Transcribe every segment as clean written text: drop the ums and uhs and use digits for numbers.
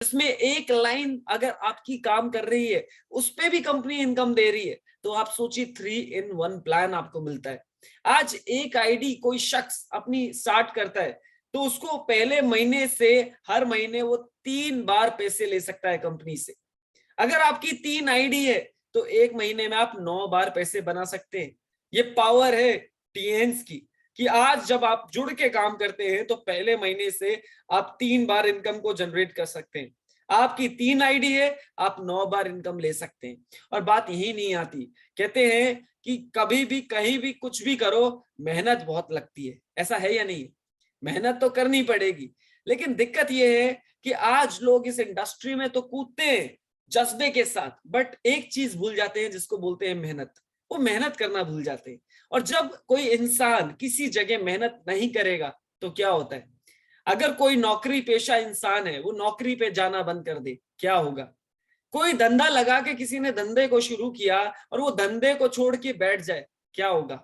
इसमें एक लाइन अगर आपकी काम कर रही है, उस पे भी कंपनी इनकम दे रही है, तो आप सोचिए 3 in 1 प्लान आपको मिलता है। आज एक आईडी कोई शख्स अपनी स्टार्ट करता है तो उसको पहले महीने से हर महीने वो 3 बार पैसे ले सकता है कंपनी से। अगर आपकी 3 आईडी है तो एक महीने में आप 9 बार पैसे बना सकते हैं। ये पावर है टीएन्स की, कि आज जब आप जुड़ के काम करते हैं तो पहले महीने से आप 3 बार इनकम को जनरेट कर सकते हैं। आपकी 3 आईडी है, आप 9 बार इनकम ले सकते हैं। और बात यही नहीं आती, कहते हैं कि कभी भी कहीं भी कुछ भी करो, मेहनत बहुत लगती है। ऐसा है या नहीं? मेहनत तो करनी पड़ेगी, लेकिन दिक्कत यह है कि आज लोग इस इंडस्ट्री में तो कूदते हैं जज्बे के साथ, बट एक चीज भूल जाते हैं जिसको बोलते हैं मेहनत। वो मेहनत करना भूल जाते हैं। और जब कोई इंसान किसी जगह मेहनत नहीं करेगा तो क्या होता है? अगर कोई नौकरी पेशा इंसान है, वो नौकरी पे जाना बंद कर दे, क्या होगा? कोई धंधा लगा के किसी ने धंधे को शुरू किया और वो धंधे को छोड़ के बैठ जाए, क्या होगा?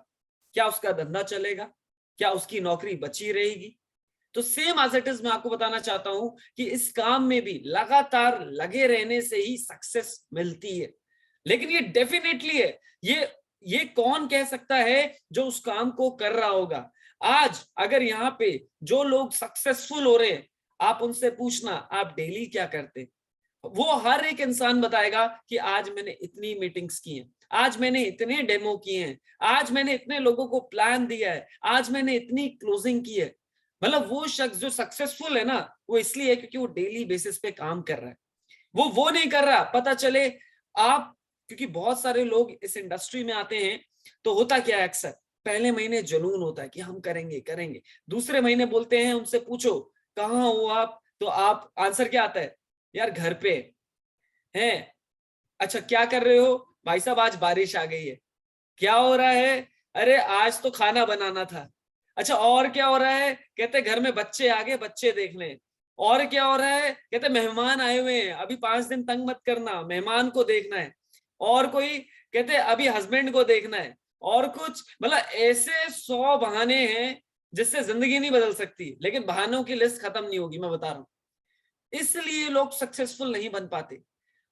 क्या उसका धंधा चलेगा? क्या उसकी नौकरी बची रहेगी? तो सेम एज इट इज मैं आपको बताना चाहता हूं कि इस काम में भी लगातार लगे रहने से ही सक्सेस मिलती है। लेकिन ये डेफिनेटली है, ये कौन कह सकता है जो उस काम को कर रहा होगा। आज अगर यहाँ पे जो लोग सक्सेसफुल हो रहे हैं, आप उनसे पूछना आप डेली क्या करते हैं, वो हर एक इंसान बताएगा कि आज मैंने इतनी मीटिंग्स की हैं, आज मैंने इतने डेमो किए हैं, आज मैंने इतने लोगों को प्लान दिया है, आज मैंने इतनी क्लोजिंग की है। मतलब वो शख्स जो सक्सेसफुल है ना, वो इसलिए है क्योंकि वो डेली बेसिस पे काम कर रहा है। वो नहीं कर रहा पता चले आप, क्योंकि बहुत सारे लोग इस इंडस्ट्री में आते हैं तो होता क्या है, अक्सर पहले महीने जुनून होता है कि हम करेंगे करेंगे, दूसरे महीने बोलते हैं उनसे पूछो कहाँ हो आप, तो आप आंसर क्या आता है, यार घर पे हैं। अच्छा क्या कर रहे हो? भाई साहब आज बारिश आ गई है। क्या हो रहा है? अरे आज तो खाना बनाना था। अच्छा और क्या हो रहा है? कहते घर में बच्चे आ गए, बच्चे देखने। और क्या हो रहा है? कहते मेहमान आए हुए हैं, अभी 5 दिन तंग मत करना, मेहमान को देखना है। और कोई कहते अभी हस्बैंड को देखना है। और कुछ, मतलब ऐसे 100 बहाने हैं जिससे जिंदगी नहीं बदल सकती, लेकिन बहानों की लिस्ट खत्म नहीं होगी, मैं बता रहा हूं। इसलिए लोग सक्सेसफुल नहीं बन पाते।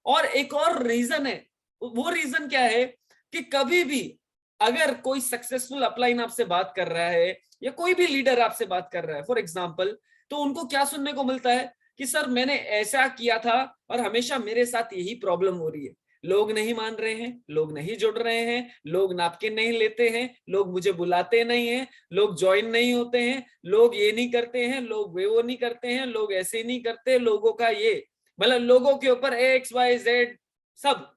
और एक और रीजन है, वो रीजन क्या है कि कभी भी अगर कोई सक्सेसफुल अपलाइन आपसे बात कर रहा है या कोई भी लीडर आपसे बात कर रहा है फॉर एग्जांपल, तो उनको क्या सुनने को मिलता है कि सर मैंने ऐसा किया था और हमेशा मेरे साथ यही प्रॉब्लम हो रही है, लोग नहीं मान रहे हैं, लोग नहीं जुड़ रहे हैं, लोग नैपकिन नहीं लेते हैं, लोग मुझे बुलाते नहीं हैं, लोग ज्वाइन नहीं होते हैं, लोग ये नहीं करते हैं, लोग वो नहीं करते हैं, लोग ऐसे नहीं करते, लोगों का ये, मतलब लोगों के ऊपर एक्स वाई जेड सब।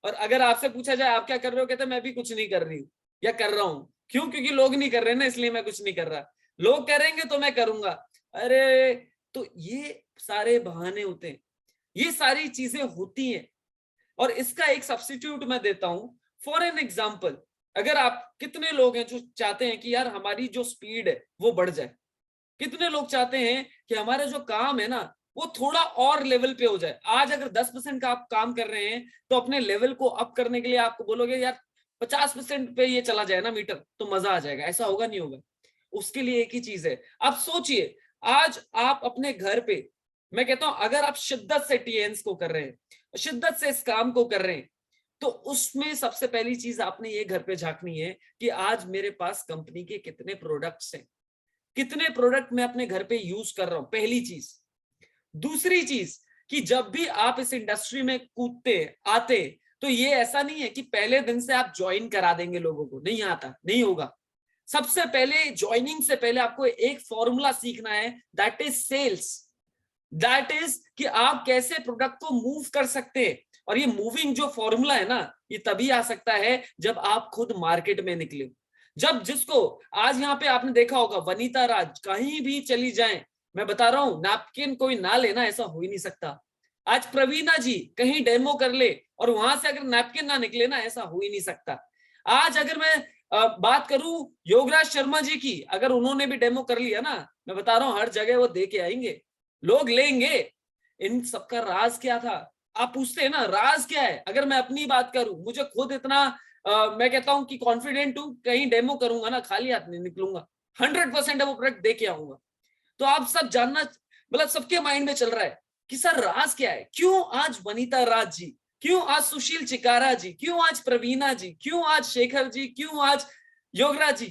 और अगर आपसे पूछा जाए आप क्या कर रहे हो, कहते मैं भी कुछ नहीं कर रही हूँ या कर रहा हूँ। क्यों? क्योंकि लोग नहीं कर रहे ना, इसलिए मैं कुछ नहीं कर रहा। लोग करेंगे तो मैं करूंगा। अरे तो ये सारे बहाने होते हैं, ये सारी चीजें होती हैं। और इसका एक सब्स्टिट्यूट मैं देता हूं। फॉर एन एग्जाम्पल, अगर आप, कितने लोग हैं जो चाहते हैं कि यार हमारी जो स्पीड है वो बढ़ जाए? कितने लोग चाहते हैं कि हमारा जो काम है ना वो थोड़ा और लेवल पे हो जाए? आज अगर 10% का आप काम कर रहे हैं तो अपने लेवल को अप करने के लिए आपको बोलोगे यार 50% पे ये चला जाए ना मीटर, तो मजा आ जाएगा। ऐसा होगा? नहीं होगा। उसके लिए एक ही चीज है, आप सोचिए, आज आप अपने घर पे, मैं कहता हूं अगर आप शिद्दत से टीएन्स को कर रहे हैं, शिद्दत से इस काम को कर रहे हैं, तो उसमें सबसे पहली चीज आपने ये घर पे झांकनी है कि आज मेरे पास कंपनी के कितने प्रोडक्ट्स हैं, कितने प्रोडक्ट मैं अपने घर पे यूज कर रहा हूं, पहली चीज। दूसरी चीज कि जब भी आप इस इंडस्ट्री में कूदते आते, तो ये ऐसा नहीं है कि पहले दिन से आप ज्वाइन करा देंगे लोगों को, नहीं आता, नहीं होगा। सबसे पहले ज्वाइनिंग से पहले आपको एक फॉर्मूला सीखना है, that is sales. That is कि आप कैसे प्रोडक्ट को मूव कर सकते हैं। और ये मूविंग जो फॉर्मूला है ना, ये तभी आ सकता है जब आप खुद मार्केट में निकले। जब जिसको आज यहाँ पे आपने देखा होगा, वनीता राज कहीं भी चली जाएं, मैं बता रहा हूं नैपकिन कोई ना लेना, ऐसा हो ही नहीं सकता। आज प्रवीणा जी कहीं डेमो कर ले और वहां से अगर नैपकिन ना निकले ना, ऐसा हो ही नहीं सकता। आज अगर मैं बात करूं योगराज शर्मा जी की, अगर उन्होंने भी डेमो कर लिया ना, मैं बता रहा हूं हर जगह वो दे के आएंगे, लोग लेंगे। इन सबका राज क्या था? आप पूछते हैं ना राज क्या है? अगर मैं अपनी बात करूं, मुझे खुद इतना मैं कहता हूं कि कॉन्फिडेंट हूं, कहीं डेमो करूंगा ना खाली हाथ नहीं निकलूंगा, 100% वो प्रोडक्ट दे के आऊंगा। तो आप सब जानना, मतलब सबके माइंड में चल रहा है कि सर राज क्या है, क्यों आज वनीता राज जी, क्यों आज सुशील चिकारा जी, क्यों आज प्रवीणा जी, क्यों आज शेखर जी, क्यों आज योगराज जी,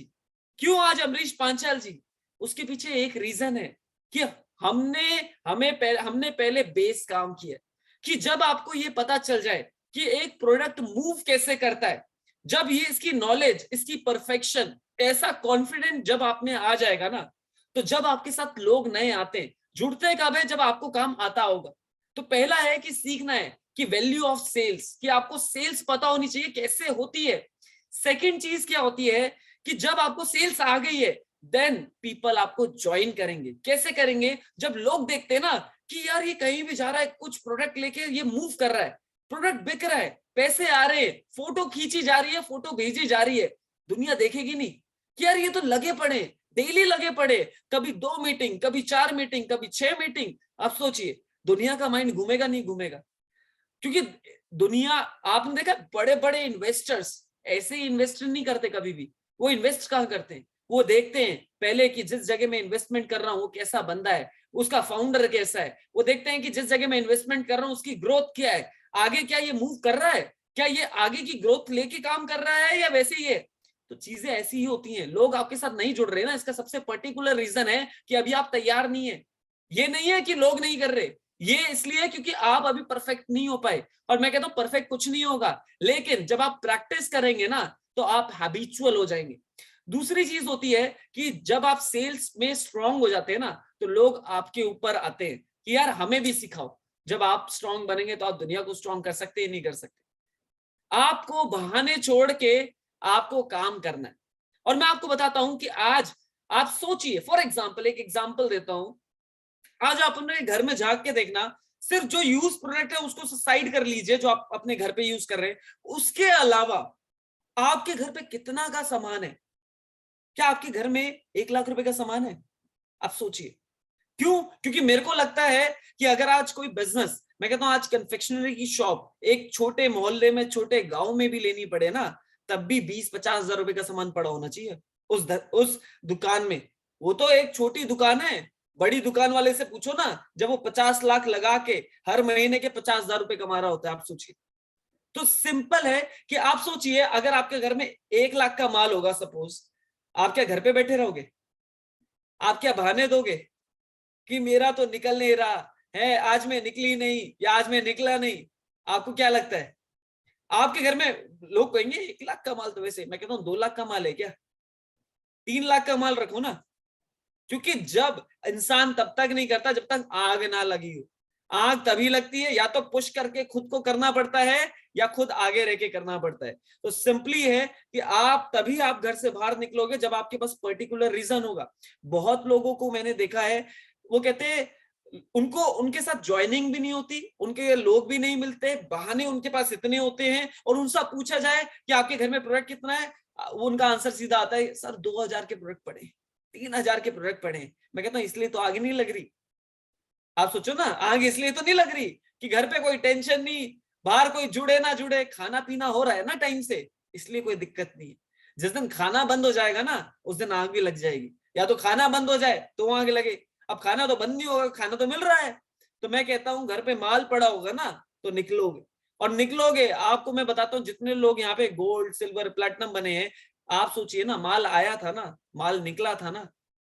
क्यों आज अमरीश पांचाल जी। उसके पीछे एक रीजन है कि हमने पहले बेस काम किया, कि जब आपको ये पता चल जाए कि एक प्रोडक्ट मूव कैसे करता है, जब ये इसकी नॉलेज, इसकी परफेक्शन, ऐसा कॉन्फिडेंट जब आप में आ जाएगा ना, तो जब आपके साथ लोग नए आते हैं, जुड़ते कब है, जब आपको काम आता होगा। तो पहला है कि सीखना है कि वैल्यू ऑफ सेल्स, कि आपको सेल्स पता होनी चाहिए कैसे होती है। सेकंड चीज क्या होती है कि जब आपको सेल्स आ गई है, देन पीपल आपको ज्वाइन करेंगे। कैसे करेंगे? जब लोग देखते हैं ना कि यार ये कहीं भी जा रहा है, कुछ प्रोडक्ट लेके ये मूव कर रहा है, प्रोडक्ट बिक रहा है, पैसे आ रहे हैं, फोटो खींची जा रही है, फोटो भेजी जा रही है, दुनिया देखेगी नहीं कि यार ये तो लगे पड़े, डेली लगे पड़े, कभी 2 मीटिंग, कभी 4 मीटिंग, कभी 6 मीटिंग। आप सोचिए दुनिया का माइंड घूमेगा नहीं घूमेगा? क्योंकि दुनिया, आपने देखा बड़े बड़े इन्वेस्टर्स ऐसे ही इन्वेस्ट नहीं करते कभी भी। वो इन्वेस्ट कहाँ करते हैं? वो देखते हैं पहले कि जिस जगह में इन्वेस्टमेंट कर रहा हूं वो कैसा बंदा है, उसका फाउंडर कैसा है। वो देखते हैं कि जिस जगह में इन्वेस्टमेंट कर रहा हूं उसकी ग्रोथ क्या है, आगे क्या ये मूव कर रहा है, क्या ये आगे की ग्रोथ लेके काम कर रहा है या वैसे ही है। तो चीजें ऐसी ही होती हैं। लोग आपके साथ नहीं जुड़ रहे ना, इसका सबसे पर्टिकुलर रीजन है कि अभी आप तैयार नहीं है। ये नहीं है कि लोग नहीं कर रहे, ये इसलिए क्योंकि आप अभी परफेक्ट नहीं हो पाए। और मैं कहता हूं परफेक्ट कुछ नहीं होगा, लेकिन जब आप प्रैक्टिस करेंगे ना तो आप हैबिचुअल हो जाएंगे। दूसरी चीज होती है कि जब आप सेल्स में स्ट्रांग हो जाते हैं ना, तो लोग आपके ऊपर आते हैं कि यार हमें भी सिखाओ। जब आप स्ट्रांग बनेंगे तो आप दुनिया को स्ट्रांग कर सकते हैं? नहीं कर सकते। आपको बहाने छोड़ के आपको काम करना है। और मैं आपको बताता हूं कि आज आप सोचिए, फॉर एग्जाम्पल, एक एग्जाम्पल देता हूं। आज आप अपने घर में झांक के देखना, सिर्फ जो यूज प्रोडक्ट है उसको साइड कर लीजिए, जो आप अपने घर पे यूज कर रहे हैं, उसके अलावा आपके घर पे कितना का सामान है? क्या आपके घर में 1 लाख रुपए का सामान है? आप सोचिए। क्यों? क्योंकि मेरे को लगता है कि अगर आज कोई बिजनेस, मैं कहता हूं आज कन्फेक्शनरी की शॉप एक छोटे मोहल्ले में, छोटे गांव में भी लेनी पड़े ना, तब भी 20-50 हजार रुपए का सामान पड़ा होना चाहिए उस दुकान में। वो तो एक छोटी दुकान है। बड़ी दुकान वाले से पूछो ना, जब वो 50 लाख लगा के हर महीने के 50 हजार रुपए कमा रहा होता है, आप सोचिए। तो सिंपल है कि आप सोचिए, अगर आपके घर में 1 लाख का माल होगा सपोज, आप क्या घर पे बैठे रहोगे? आप क्या बहाने दोगे कि मेरा तो निकल नहीं रहा है, आज मैं निकली नहीं या आज मैं निकला नहीं? आपको क्या लगता है? आपके घर में लोग कहेंगे 1 लाख का माल, तो वैसे मैं कहता हूं 2 लाख का माल है क्या? 3 लाख का माल रखो ना। क्योंकि जब इंसान तब तक नहीं करता जब तक आग ना लगी हो। आग तभी लगती है या तो पुश करके खुद को करना पड़ता है या खुद आगे रह के करना पड़ता है। तो सिंपली है कि आप तभी आप घर से बाहर निकलोगे जब आपके पास पर्टिकुलर रीजन होगा। बहुत लोगों को मैंने देखा है, वो कहते हैं उनको उनके साथ ज्वाइनिंग भी नहीं होती, उनके लोग भी नहीं मिलते, बहाने उनके पास इतने होते हैं, और उनसे पूछा जाए कि आपके घर में प्रोडक्ट कितना है, उनका आंसर सीधा आता है, सर 2000 के प्रोडक्ट पड़े, 3000 के प्रोडक्ट पड़े। मैं कहता हूं इसलिए तो आग नहीं लग रही। आप सोचो ना, आग इसलिए तो नहीं लग रही कि घर पे कोई टेंशन नहीं, बाहर कोई जुड़े ना जुड़े, खाना पीना हो रहा है ना टाइम से, इसलिए कोई दिक्कत नहीं है। जिस दिन खाना बंद हो जाएगा ना, उस दिन आग भी लग जाएगी। या तो खाना बंद हो जाए तो आग लगे। अब खाना तो बंद नहीं होगा, खाना तो मिल रहा है। तो मैं कहता हूं घर पे माल पड़ा होगा ना तो निकलोगे, और निकलोगे। आपको मैं बताता हूँ, जितने लोग यहाँ पे गोल्ड सिल्वर प्लेटिनम बने हैं, आप सोचिए ना, माल आया था ना, माल निकला था ना।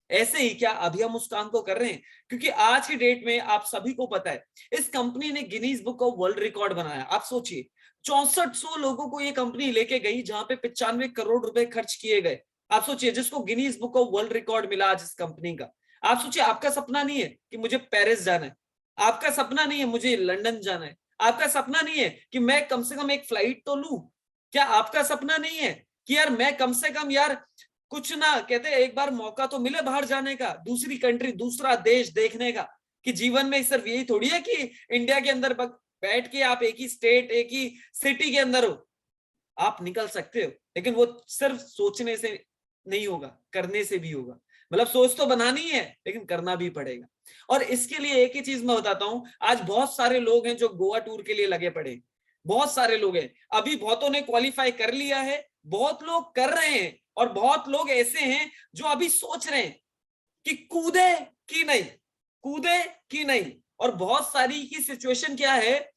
ऐसे ही क्या अभी हम उस काम को कर रहे हैं? क्योंकि आज की डेट में आप सभी को पता है, इस कंपनी ने Guinness book of world record बनाया। आप सोचिए 6400 लोगों को ये कंपनी लेके गई, जहां पे 95 करोड़ रुपए खर्च किए गए। आप सोचिए, जिसको Guinness book of world record मिला आज इस कंपनी का। आप सोचिए, आपका सपना नहीं है कि मुझे पेरिस जाना है, आपका सपना नहीं है मुझे लंदन जाना है, आपका सपना नहीं है कि मैं कम से कम एक फ्लाइट तो लूं? क्या आपका सपना नहीं है कि यार मैं कम से कम यार कुछ ना, कहते एक बार मौका तो मिले बाहर जाने का, दूसरी कंट्री, दूसरा देश देखने का? कि जीवन में सिर्फ यही थोड़ी है कि इंडिया के अंदर बैठ के आप एक ही स्टेट, एक ही सिटी के अंदर हो। आप निकल सकते हो, लेकिन वो सिर्फ सोचने से नहीं होगा, करने से भी होगा। मतलब सोच तो बनानी है, लेकिन करना भी पड़ेगा। और इसके लिए एक ही चीज मैं बताता हूं, आज बहुत सारे लोग हैं जो गोवा टूर के लिए लगे पड़े। बहुत सारे लोग हैं, अभी बहुतों ने क्वालिफाई कर लिया है, बहुत लोग कर रहे हैं, और बहुत लोग ऐसे हैं जो अभी सोच रहे हैं कि कूदे कि नहीं, कूदे कि नहीं। और बहुत सारी की सिचुएशन क्या है,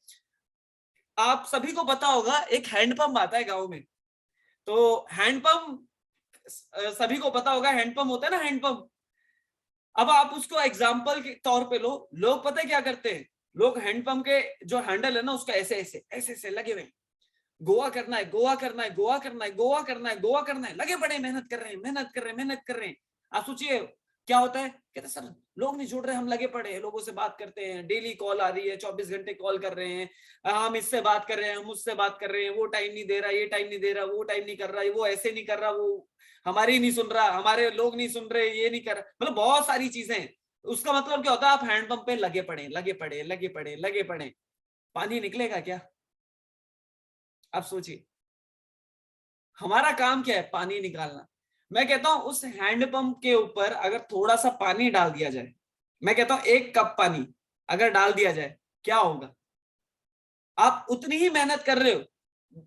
आप सभी को पता होगा एक हैंडपंप आता है गांव में। तो हैंडपंप सभी को पता होगा, हैंडपंप होता है ना, हैंडपंप। अब आप उसको एग्जाम्पल के तौर पे लो, लोग पता है क्या करते हैं, लोग हैंडपंप के जो हैंडल है ना उसका ऐसे ऐसे ऐसे ऐसे लगे हुए, गोवा करना है, गोवा करना है, गोवा करना है, गोवा करना है, गोवा करना है, लगे पड़े, मेहनत कर रहे हैं, मेहनत कर रहे हैं, मेहनत कर रहे हैं। आप सोचिए क्या होता है, कहते सर लोग नहीं जुड़ रहे, हम लगे पड़े हैं, लोगों से बात करते हैं, डेली कॉल आ रही है, 24 घंटे कॉल कर रहे हैं, हम इससे बात कर रहे हैं, हम उससे बात कर रहे हैं, वो टाइम नहीं दे रहा, ये टाइम नहीं दे रहा, वो टाइम नहीं कर रहा, वो ऐसे नहीं कर रहा, वो हमारी नहीं सुन रहा, हमारे लोग नहीं सुन रहे, ये नहीं कर रहा, मतलब बहुत सारी चीजें हैं। उसका मतलब क्या होता है, आप हैंडपंप पे लगे पड़े, लगे पड़े, लगे पड़े, लगे पड़े, पानी निकलेगा क्या? आप सोचिए, हमारा काम क्या है, पानी निकालना। मैं कहता हूं उस हैंडपंप के ऊपर अगर थोड़ा सा पानी डाल दिया जाए, मैं कहता हूं 1 कप पानी अगर डाल दिया जाए, क्या होगा? आप उतनी ही मेहनत कर रहे हो,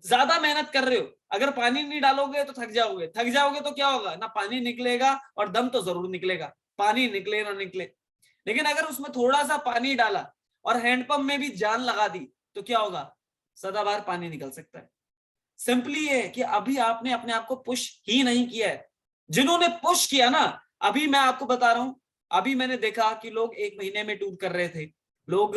ज्यादा मेहनत कर रहे हो, अगर पानी नहीं डालोगे तो थक जाओगे, थक जाओगे तो क्या होगा, ना पानी निकलेगा और दम तो जरूर निकलेगा, पानी निकले ना निकले। लेकिन अगर उसमें थोड़ा सा पानी डाला और हैंडपंप में भी जान लगा दी तो क्या होगा, सदाबहार पानी निकल सकता है। सिंपली ये है कि अभी आपने अपने आप को पुश ही नहीं किया है। जिन्होंने पुश किया ना, अभी मैं आपको बता रहा हूं, अभी मैंने देखा कि लोग 1 महीने में टूर कर रहे थे, लोग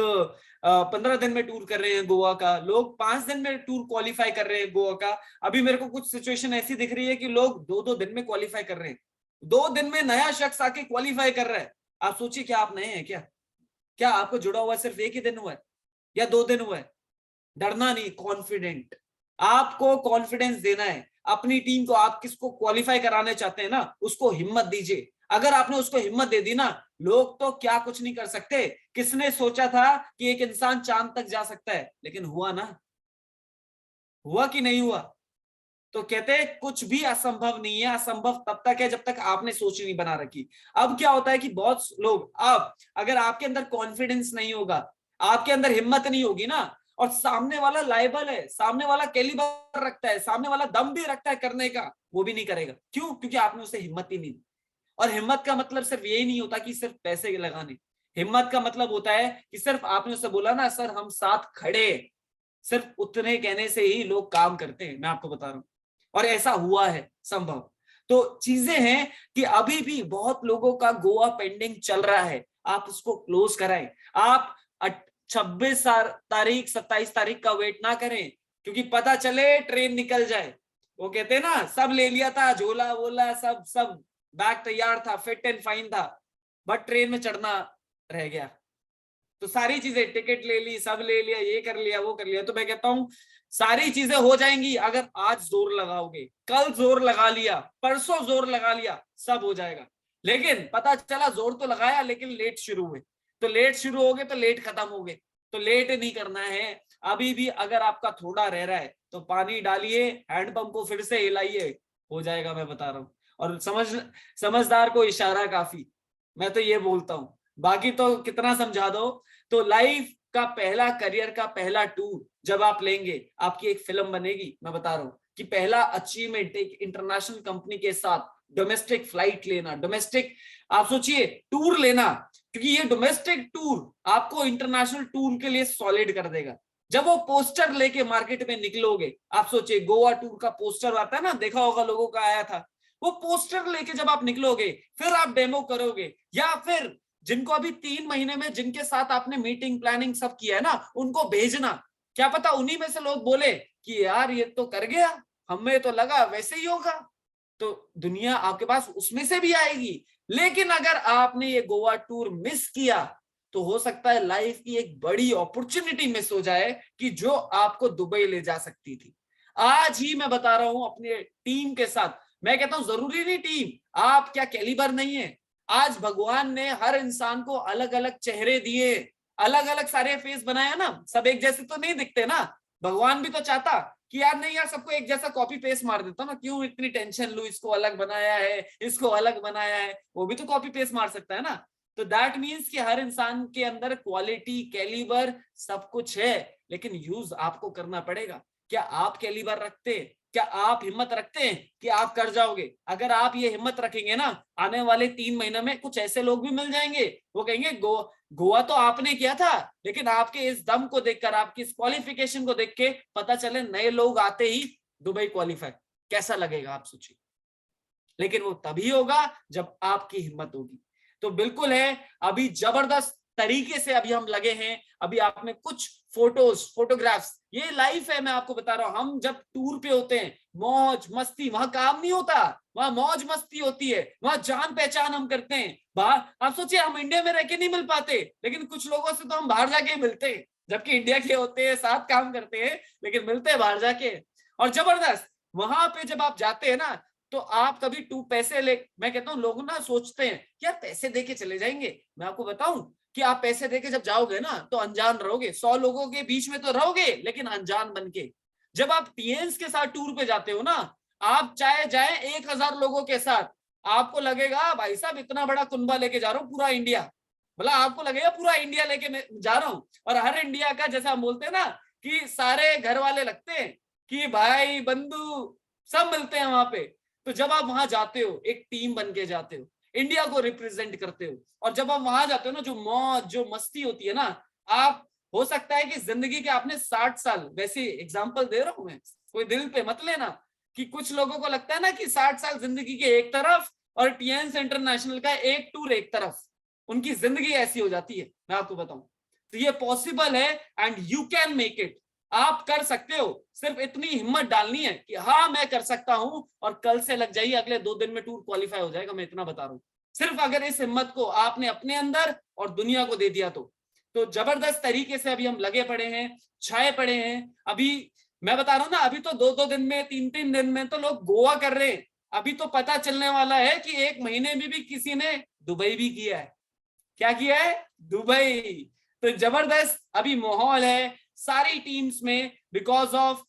15 दिन में टूर कर रहे हैं गोवा का, लोग 5 दिन में टूर क्वालिफाई कर रहे हैं गोवा का। अभी मेरे को कुछ सिचुएशन ऐसी दिख रही है कि लोग 2-2 दिन में क्वालिफाई कर रहे हैं, 2 दिन में नया शख्स आके क्वालिफाई कर रहा है। आप सोचिए, क्या आप नए हैं क्या? क्या आपको जुड़ा हुआ सिर्फ 1 ही दिन हुआ है या 2 दिन हुआ है? डरना नहीं, कॉन्फिडेंट, आपको कॉन्फिडेंस देना है अपनी टीम को। आप किसको क्वालिफाई कराने चाहते हैं ना, उसको हिम्मत दीजिए। अगर आपने उसको हिम्मत दे दी ना, लोग तो क्या कुछ नहीं कर सकते। किसने सोचा था कि एक इंसान चांद तक जा सकता है, लेकिन हुआ ना, हुआ कि नहीं हुआ? तो कहते हैं कुछ भी असंभव नहीं है, असंभव तब तक है जब तक आपने सोच नहीं बना रखी। अब क्या होता है कि बहुत लोग, अब अगर आपके अंदर कॉन्फिडेंस नहीं होगा, आपके अंदर हिम्मत नहीं होगी ना, और सामने वाला लायबल है, सामने वाला कैलिबर रखता है, सामने वाला दम भी रखता है करने का, वो भी नहीं करेगा। क्यों? क्योंकि आपने उसे हिम्मत ही नहीं दी। और हिम्मत का मतलब सिर्फ यही नहीं होता कि सिर्फ पैसे लगाने, हिम्मत का मतलब होता है कि सिर्फ आपने उसे बोला ना सर हम साथ खड़े, सिर्फ उतने कहने से ही लोग काम करते हैं, मैं आपको बता रहा हूं। और ऐसा हुआ है संभव। तो चीजें हैं कि अभी भी बहुत लोगों का गोवा पेंडिंग चल रहा है, आप उसको क्लोज कराएं। आप 26 तारीख 27 तारीख का वेट ना करें, क्योंकि पता चले ट्रेन निकल जाए। वो कहते हैं ना, सब ले लिया था, झोला वोला सब सब बैग तैयार था, फिट एंड फाइन था, बट ट्रेन में चढ़ना रह गया। तो सारी चीजें, टिकट ले ली, सब ले लिया, ये कर लिया, वो कर लिया। तो मैं कहता हूं सारी चीजें हो जाएंगी अगर आज जोर लगाओगे, कल जोर लगा लिया, परसों जोर लगा लिया, सब हो जाएगा। लेकिन पता चला जोर तो लगाया लेकिन लेट शुरू हुए, तो लेट शुरू हो गए तो लेट खत्म हो गए। तो लेट नहीं करना है। अभी भी अगर आपका थोड़ा रह रहा है तो पानी डालिए, हैंडपंप को फिर से हिलाइए, हो जाएगा, मैं बता रहा हूँ। और समझदार को इशारा काफी, मैं तो ये बोलता हूँ, बाकी तो कितना समझा दो। तो लाइफ का पहला, करियर का पहला टूर जब आप लेंगे, आपकी एक फिल्म बनेगी। मैं बता रहा हूं कि पहला अचीवमेंट एक इंटरनेशनल कंपनी के साथ डोमेस्टिक फ्लाइट लेना, डोमेस्टिक, आप सोचिए, टूर लेना, क्योंकि ये डोमेस्टिक टूर आपको इंटरनेशनल टूर के लिए सॉलिड कर देगा। जब वो पोस्टर लेके मार्केट में निकलोगे, आप सोचिए गोवा टूर का पोस्टर आता है ना, देखा होगा लोगों का आया था, वो पोस्टर लेके जब आप निकलोगे, फिर आप डेमो करोगे, या फिर जिनको अभी 3 महीने में जिनके साथ आपने मीटिंग प्लानिंग सब किया है ना, उनको भेजना। क्या पता उन्हीं में से लोग बोले कि यार ये तो कर गया, हमें तो लगा वैसे ही होगा। तो दुनिया आपके पास उसमें से भी आएगी। लेकिन अगर आपने ये गोवा टूर मिस किया तो हो सकता है लाइफ की एक बड़ी अपॉर्चुनिटी मिस हो जाए कि जो आपको दुबई ले जा सकती थी। आज ही मैं बता रहा हूं अपने टीम के साथ, मैं कहता हूं जरूरी नहीं टीम, आप क्या कैलिबर नहीं है। आज भगवान ने हर इंसान को अलग अलग चेहरे दिए, अलग अलग सारे फेस बनाया ना, सब एक जैसे तो नहीं दिखते ना। भगवान भी तो चाहता कि यार नहीं यार सबको एक जैसा कॉपी पेस्ट मार देता ना, क्यों इतनी टेंशन लू, इसको अलग बनाया है, इसको अलग बनाया है, वो भी तो कॉपी पेस्ट मार सकता है ना। तो दैट मीन्स कि हर इंसान के अंदर क्वालिटी, कैलिबर सब कुछ है, लेकिन यूज आपको करना पड़ेगा। क्या आप कैलिबर रखते, क्या आप हिम्मत रखते हैं कि आप कर जाओगे? अगर आप ये हिम्मत रखेंगे ना, आने वाले 3 महीने में कुछ ऐसे लोग भी मिल जाएंगे, वो कहेंगे गोवा तो आपने किया था, लेकिन आपके इस दम को देखकर, आपकी इस क्वालिफिकेशन को देख के पता चले नए लोग आते ही दुबई क्वालिफाई, कैसा लगेगा आप सोचिए। लेकिन वो तभी होगा जब आपकी हिम्मत होगी। तो बिल्कुल है, अभी जबरदस्त तरीके से अभी हम लगे हैं। अभी आपने कुछ फोटोग्राफ्स, ये लाइफ है, मैं आपको बता रहा हूं। हम जब टूर पे होते हैं, मौज मस्ती, वहां काम नहीं होता, वहां मौज मस्ती होती है, वहां जान पहचान हम करते हैं। बाहर आप सोचिए, हम इंडिया में रह के नहीं मिल पाते, लेकिन कुछ लोगों से तो हम बाहर जाके मिलते हैं, जबकि इंडिया के होते हैं, साथ काम करते हैं, लेकिन मिलते हैं बाहर जाके। और जबरदस्त वहां पे जब आप जाते हैं ना, तो आप कभी पैसे ले, मैं कहता हूँ लोग ना सोचते हैं कि यार पैसे दे के चले जाएंगे। मैं आपको बताऊं कि आप पैसे देके जब जाओगे ना, तो अनजान रहोगे, 100 लोगों के बीच में तो रहोगे, लेकिन अनजान बन के। जब आप टीएन्स के साथ टूर पे जाते हो ना, आप चाहे जाए 1000 लोगों के साथ, आपको लगेगा भाई साहब इतना बड़ा कुनबा लेके जा रहा हूँ, पूरा इंडिया, मतलब आपको लगेगा पूरा इंडिया लेके मैं जा रहा हूँ। और हर इंडिया का, जैसा हम बोलते हैं ना, कि सारे घर वाले लगते हैं, कि भाई बंधु सब मिलते हैं वहां पे। तो जब आप वहां जाते हो, एक टीम बन के जाते हो, इंडिया को रिप्रेजेंट करते हो, और जब आप वहां जाते हो ना, जो मौज जो मस्ती होती है ना, आप, हो सकता है कि जिंदगी के आपने 60 साल, वैसे एग्जांपल दे रहा हूं मैं, कोई दिल पे मत लेना, कि कुछ लोगों को लगता है ना कि 60 साल जिंदगी के एक तरफ और टीएन्स इंटरनेशनल का एक टूर एक तरफ, उनकी जिंदगी ऐसी हो जाती है। मैं आपको बताऊं, तो ये पॉसिबल है, and you can make it. आप कर सकते हो, सिर्फ इतनी हिम्मत डालनी है कि हाँ मैं कर सकता हूं, और कल से लग जाइए, अगले 2 दिन में टूर क्वालिफाई हो जाएगा, मैं इतना बता रहा हूं। सिर्फ अगर इस हिम्मत को आपने अपने अंदर और दुनिया को दे दिया तो जबरदस्त तरीके से अभी हम लगे पड़े हैं, छाए पड़े हैं। अभी मैं बता रहा हूं ना, अभी तो 2-2 दिन में, 3-3 दिन में तो लोग गोवा कर रहे हैं। अभी तो पता चलने वाला है कि 1 महीने में भी किसी ने दुबई भी किया है। क्या किया है? दुबई। तो जबरदस्त अभी माहौल है सारी टीम्स में, बिकॉज ऑफ,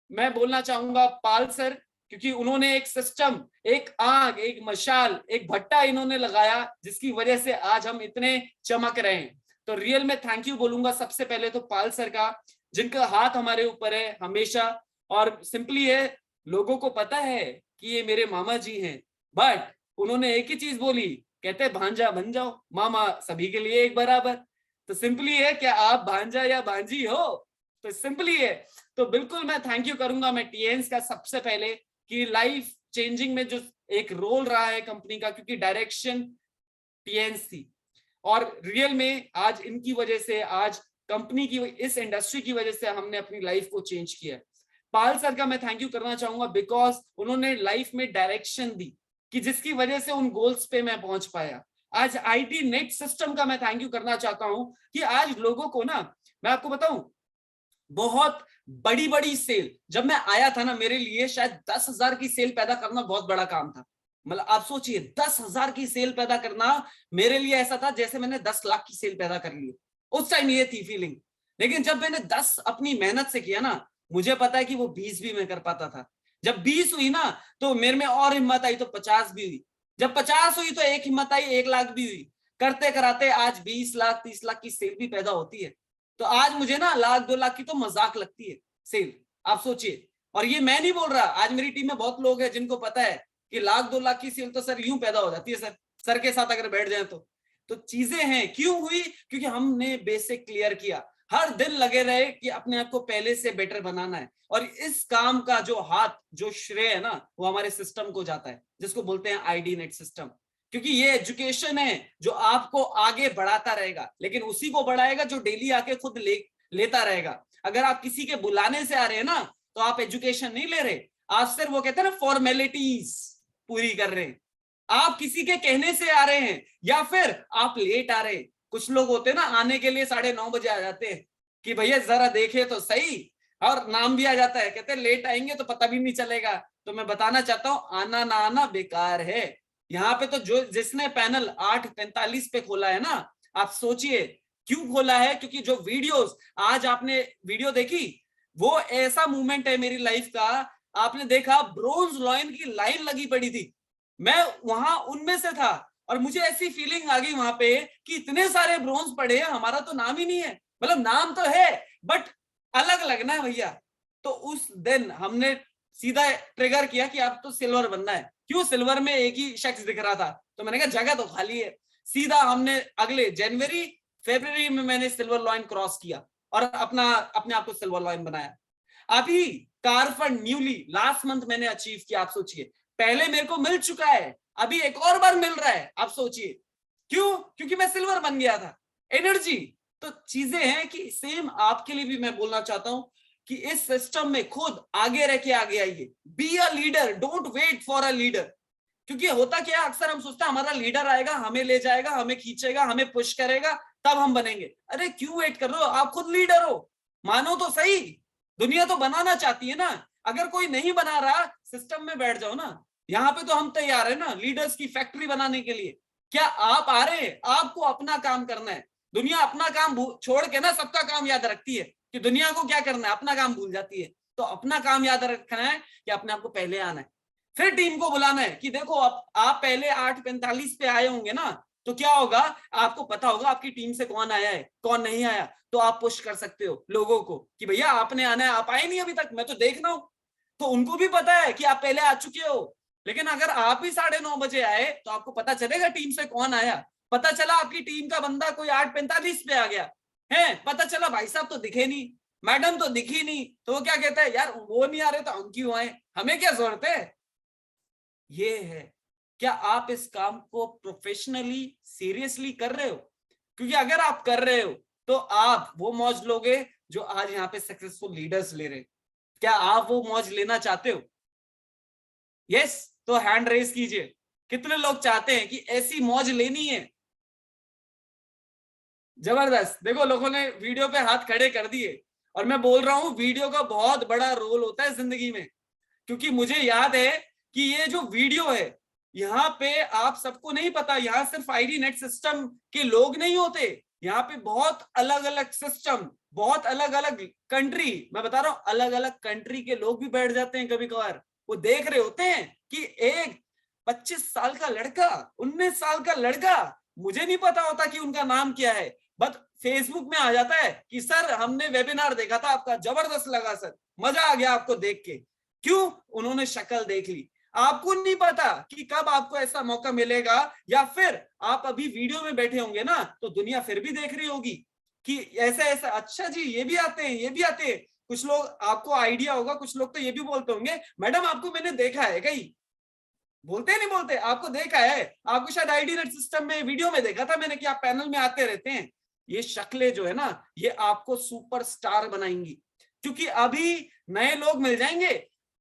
मैं बोलना चाहूंगा पाल सर, क्योंकि उन्होंने एक सिस्टम, एक आग, एक मशाल, एक भट्टा इन्होंने लगाया, जिसकी वजह से आज हम इतने चमक रहे हैं। तो रियल में थैंक यू बोलूंगा सबसे पहले तो पाल सर का, जिनका हाथ हमारे ऊपर है हमेशा। और सिंपली है, लोगों को पता है कि ये मेरे मामा जी हैं, बट उन्होंने एक ही चीज बोली, कहते भांजा बन जाओ, मामा सभी के लिए एक बराबर। तो सिंपली है, क्या आप भांजा या भांजी हो? तो सिंपली है। तो बिल्कुल मैं थैंक यू करूंगा मैं टीएन्स का सबसे पहले, कि लाइफ चेंजिंग में जो एक रोल रहा है कंपनी का, क्योंकि डायरेक्शन टीएन्स थी, और रियल में आज इनकी वजह से, आज कंपनी की, इस इंडस्ट्री की वजह से हमने अपनी लाइफ को चेंज किया। पाल सर का मैं थैंक यू करना चाहूंगा, बिकॉज उन्होंने लाइफ में डायरेक्शन दी, कि जिसकी वजह से उन गोल्स पे मैं पहुंच पाया। आज आईटी नेट सिस्टम का मैं थैंक यू करना चाहता हूं, कि आज लोगों को ना, मैं आपको बताऊं, बहुत बड़ी बड़ी सेल, जब मैं आया था ना, मेरे लिए शायद 10,000 की सेल पैदा करना बहुत बड़ा काम था। मतलब आप सोचिए, 10,000 की सेल पैदा करना मेरे लिए ऐसा था जैसे मैंने 10 लाख की सेल पैदा कर ली। उस टाइम ये थी फीलिंग। लेकिन जब मैंने 10 अपनी मेहनत से किया ना, मुझे पता है कि वो 20 भी मैं कर पाता था। जब 20 हुई ना, तो मेरे में और हिम्मत आई, तो 50 भी हुई। जब 50 हुई तो एक हिम्मत आई, 1 लाख भी हुई। करते कराते आज 20 लाख 30 लाख की सेल भी पैदा होती है। तो आज मुझे ना 1-2 लाख की तो मजाक लगती है सेल, आप सोचिए। और ये मैं नहीं बोल रहा, आज मेरी टीम में बहुत लोग हैं जिनको पता है कि 1-2 लाख की सेल तो सर यूं पैदा हो जाती है, सर के साथ अगर बैठ जाए तो चीजें हैं क्यों हुई, क्योंकि हमने बेसिक क्लियर किया, हर दिन लगे रहे कि अपने आप को पहले से बेटर बनाना है। और इस काम का जो हाथ, जो श्रेय है ना, वो हमारे सिस्टम को जाता है, जिसको बोलते हैं आईडी नेट सिस्टम। क्योंकि ये एजुकेशन है जो आपको आगे बढ़ाता रहेगा, लेकिन उसी को बढ़ाएगा जो डेली आके खुद लेता रहेगा। अगर आप किसी के बुलाने से आ रहे हैं ना, तो आप एजुकेशन नहीं ले रहे, आप सिर्फ, वो कहते हैं ना, फॉर्मेलिटीज पूरी कर रहे हैं। आप किसी के कहने से आ रहे हैं, या फिर आप लेट आ रहे हैं। कुछ लोग होते हैं ना, आने के लिए 9:30 बजे आ जाते हैं, कि भैया जरा देखे तो सही, और नाम भी आ जाता है, कहते हैं लेट आएंगे तो पता भी नहीं चलेगा। तो मैं बताना चाहता हूं, आना ना आना बेकार है। यहाँ पे तो जो जिसने पैनल 8:45 पे खोला है ना, आप सोचिए क्यों खोला है, क्योंकि जो वीडियोस, आज आपने वीडियो देखी, वो ऐसा मूवमेंट है मेरी लाइफ का। आपने देखा, ब्रोंज लॉइन की लाइन लगी पड़ी थी, मैं वहां उनमें से था, और मुझे ऐसी फीलिंग आ गई वहां पे कि इतने सारे ब्रोंज पड़े हैं, हमारा तो नाम ही नहीं है। मतलब नाम तो है, बट अलग लगना है भैया। तो उस दिन हमने सीधा ट्रिगर किया कि अब तो सिल्वर बनना है। क्यों? सिल्वर में एक ही शख्स दिख रहा था, तो मैंने कहा जगह तो खाली है। सीधा हमने अगले जनवरी फरवरी में मैंने सिल्वर लाइन क्रॉस किया और अपने आप को सिल्वर लाइन बनाया। अभी car fund newly last month मैंने अचीव किया। आप सोचिए, पहले मेरे को मिल चुका है, अभी एक और बार मिल रहा है। आप सोचिए क्यों? क्योंकि मैं सिल्वर बन गया था। एनर्जी तो चीजें हैं कि सेम आपके लिए भी मैं बोलना चाहता हूं कि इस सिस्टम में खुद आगे रह के आगे आइए। Be a leader, don't wait for a leader. क्योंकि होता क्या है, अक्सर हम सोचते हैं हमारा लीडर आएगा, हमें ले जाएगा, हमें खींचेगा, हमें पुश करेगा, तब हम बनेंगे। अरे क्यों वेट कर रहे हो? आप खुद लीडर हो, मानो तो सही। दुनिया तो बनाना चाहती है ना। अगर कोई नहीं बना रहा, सिस्टम में बैठ जाओ ना। यहाँ पे तो हम तैयार है ना लीडर्स की फैक्ट्री बनाने के लिए। क्या आप आ रहे हैं? आपको अपना काम करना है। दुनिया अपना काम छोड़ के ना सबका काम याद रखती है कि दुनिया को क्या करना है, अपना काम भूल जाती है। तो अपना काम याद रखना है कि अपने आप को पहले आना है, फिर टीम को बुलाना है कि देखो आप पहले 8:45 पे आए होंगे ना, तो क्या होगा, आपको पता होगा आपकी टीम से कौन आया है कौन नहीं आया। तो आप पुश कर सकते हो लोगों को कि भैया आपने आना है, आप आए नहीं अभी तक, मैं तो देख रहा हूं। तो उनको भी पता है कि आप पहले आ चुके हो। लेकिन अगर आप ही 9:30 बजे आए तो आपको पता चलेगा टीम से कौन आया। पता चला आपकी टीम का बंदा कोई 8:45 पे आ गया है, पता चला भाई साहब तो दिखे नहीं, मैडम तो दिखी नहीं, तो वो क्या कहता है, यार वो नहीं आ रहे तो हम क्यों आए, हमें क्या जरूरत है। ये है, क्या आप इस काम को प्रोफेशनली सीरियसली कर रहे हो? क्योंकि अगर आप कर रहे हो तो आप वो मौज लोगे जो आज यहाँ पे सक्सेसफुल लीडर्स ले रहे हैं। क्या आप वो मौज लेना चाहते हो? यस, तो हैंड रेस कीजिए। कितने लोग चाहते हैं कि ऐसी मौज लेनी है? जबरदस्त। देखो लोगों ने वीडियो पे हाथ खड़े कर दिए। और मैं बोल रहा हूं वीडियो का बहुत बड़ा रोल होता है जिंदगी में। क्योंकि मुझे याद है कि ये जो वीडियो है, यहाँ पे आप सबको नहीं पता, यहाँ सिर्फ आईडी नेट सिस्टम के लोग नहीं होते, यहाँ पे बहुत अलग अलग सिस्टम, बहुत अलग अलग कंट्री, मैं बता रहा हूँ अलग अलग कंट्री के लोग भी बैठ जाते हैं कभी कभार। वो देख रहे होते हैं कि एक 25 साल का लड़का, 19 साल का लड़का, मुझे नहीं पता होता कि उनका नाम क्या है, बस फेसबुक में आ जाता है कि सर हमने वेबिनार देखा था आपका, जबरदस्त लगा सर, मजा आ गया आपको देख के। क्यों? उन्होंने शक्ल देख ली। आपको नहीं पता कि कब आपको ऐसा मौका मिलेगा, या फिर आप अभी वीडियो में बैठे होंगे ना तो दुनिया फिर भी देख रही होगी कि ऐसा ऐसा, अच्छा जी ये भी आते हैं, ये भी आते हैं। कुछ लोग, आपको आइडिया होगा, कुछ लोग तो ये भी बोलते होंगे, मैडम आपको मैंने देखा है कहीं। बोलते नहीं बोलते, आपको देखा है, आपको शायद आईडी नेट सिस्टम में वीडियो में देखा था मैंने कि आप पैनल में आते रहते हैं। ये शक्लें जो है ना, ये आपको सुपरस्टार बनाएंगी। क्योंकि अभी नए लोग मिल जाएंगे।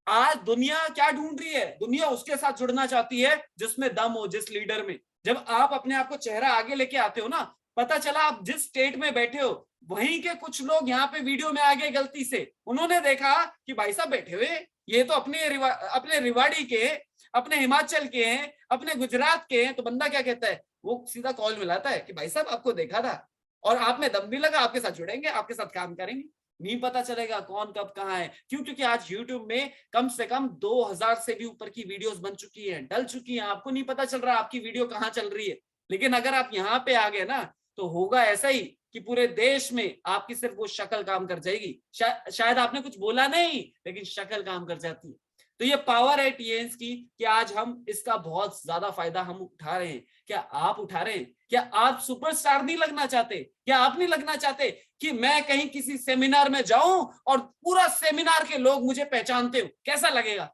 आज दुनिया क्या ढूंढ रही है? दुनिया उसके साथ जुड़ना चाहती है जिसमें दम हो, जिस लीडर में। जब आप अपने आप को चेहरा आगे लेके आते हो ना, पता चला आप जिस स्टेट में बैठे हो वहीं के कुछ लोग यहाँ पे वीडियो में आ गए गलती से, उन्होंने देखा कि भाई साहब बैठे हुए, ये तो अपने रिवाड़ी के, अपने हिमाचल के हैं, अपने गुजरात के हैं। तो बंदा क्या कहता है, वो सीधा कॉल मिलाता है कि भाई साहब आपको देखा था और आप में दम भी लगा, आपके साथ जुड़ेंगे, आपके साथ काम करेंगे। नहीं पता चलेगा कौन कब कहाँ है। क्यों? क्योंकि आज YouTube में कम से कम 2000 से भी ऊपर की वीडियोस बन चुकी हैं, डल चुकी हैं, आपको नहीं पता चल रहा आपकी वीडियो कहाँ चल रही है। लेकिन अगर आप यहाँ पे आ गए ना, तो होगा ऐसा ही कि पूरे देश में आपकी सिर्फ वो शक्ल काम कर जाएगी। शायद आपने कुछ बोला नहीं, लेकिन शक्ल काम कर जाती है। तो ये पावर है टीएन्स की कि आज हम इसका बहुत ज्यादा फायदा हम उठा रहे हैं। क्या आप उठा रहे हैं? क्या आप सुपरस्टार नहीं लगना चाहते? क्या आप नहीं लगना चाहते कि मैं कहीं किसी सेमिनार में जाऊं और पूरा सेमिनार के लोग मुझे पहचानते हो? कैसा लगेगा?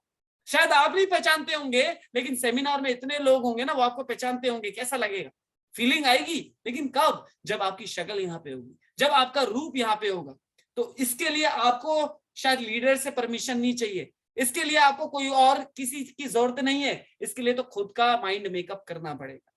शायद आप नहीं पहचानते होंगे, लेकिन सेमिनार में इतने लोग होंगे ना, वो आपको पहचानते होंगे। कैसा लगेगा? फीलिंग आएगी। लेकिन कब? जब आपकी शक्ल यहाँ पे होगी, जब आपका रूप यहाँ पे होगा। तो इसके लिए आपको शायद लीडर से परमिशन नहीं चाहिए, इसके लिए आपको कोई और किसी की जरूरत नहीं है। इसके लिए तो खुद का माइंड मेकअप करना पड़ेगा।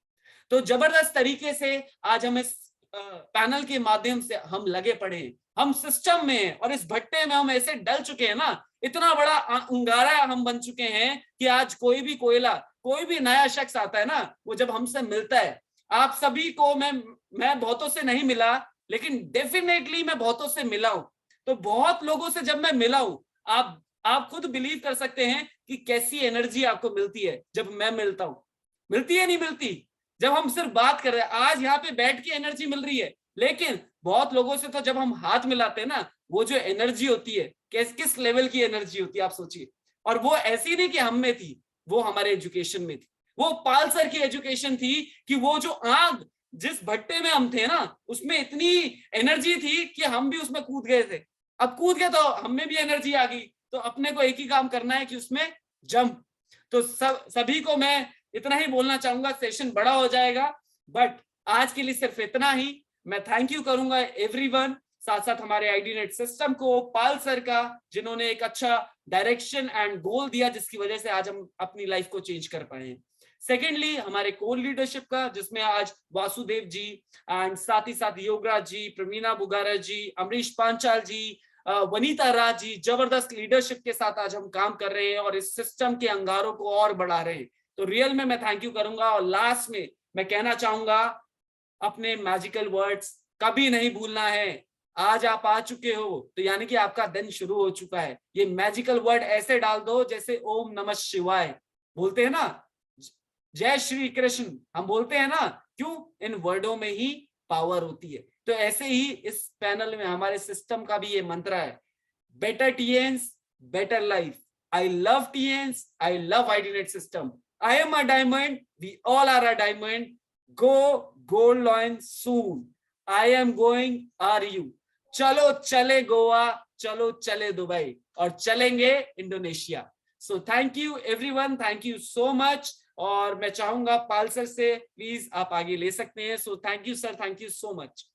तो जबरदस्त तरीके से आज हम इस पैनल के माध्यम से हम लगे पड़े हैं, हम सिस्टम में हैं और इस भट्टे में हम ऐसे डल चुके हैं ना, इतना बड़ा अंगारा हम बन चुके हैं कि आज कोई भी कोयला, कोई भी नया शख्स आता है ना, वो जब हमसे मिलता है, आप सभी को मैं बहुतों से नहीं मिला, लेकिन डेफिनेटली मैं बहुतों से मिला हूं। तो बहुत लोगों से जब मैं मिला हूं, आप खुद बिलीव कर सकते हैं कि कैसी एनर्जी आपको मिलती है जब मैं मिलता हूं। मिलती है नहीं मिलती? जब हम सिर्फ बात कर रहे हैं, आज यहाँ पे बैठ के एनर्जी मिल रही है, लेकिन बहुत लोगों से तो जब हम हाथ मिलाते हैं ना, वो जो एनर्जी होती है, किस लेवल की एनर्जी होती है आप सोचिए। और वो ऐसी नहीं कि हम में थी, वो हमारे एजुकेशन में थी। वो पाल सर की एजुकेशन थी कि वो जो आग जिस भट्टे में हम थे ना उसमें इतनी एनर्जी थी कि हम भी उसमें कूद गए थे। अब कूद गए तो हम में भी एनर्जी आ गई, तो अपने को एक ही काम करना है कि उसमें जंप। तो सभी को मैं इतना ही बोलना चाहूंगा, सेशन बड़ा हो जाएगा बट आज के लिए सिर्फ इतना ही। मैं थैंक यू करूंगा एवरीवन, साथ साथ हमारे आईडी नेट सिस्टम को, पाल सर का, जिन्होंने एक अच्छा डायरेक्शन एंड गोल दिया जिसकी वजह से आज हम अपनी लाइफ को चेंज कर पाए हैं। सेकेंडली हमारे कोर लीडरशिप का, जिसमें आज वासुदेव जी एंड साथ ही साथ योगराज जी, प्रमीना बुगारा जी, अमरीश पांचाल जी, वनीता राज जी, जबरदस्त लीडरशिप के साथ आज हम काम कर रहे हैं और इस सिस्टम के अंगारों को और बढ़ा रहे हैं। तो रियल में मैं थैंक यू करूंगा। और लास्ट में मैं कहना चाहूंगा, अपने मैजिकल वर्ड्स कभी नहीं भूलना है। आज आप आ चुके हो तो यानी कि आपका दिन शुरू हो चुका है। ये मैजिकल वर्ड ऐसे डाल दो जैसे ओम नमः शिवाय बोलते हैं ना, जय श्री कृष्ण हम बोलते हैं ना, क्यों? इन वर्डों में ही पावर होती है। तो ऐसे ही इस पैनल में हमारे सिस्टम का भी ये मंत्र है, better TNS better life. I love TNS, I love IDnet system. I am a diamond, we all are a diamond. Go gold join soon, I am going, are you? चलो चले गोवा, चलो चले दुबई, और चलेंगे Indonesia. So thank you everyone, thank you so much. और मैं चाहूंगा पाल sir से प्लीज आप आगे ले सकते हैं। सो thank you sir, thank you so much.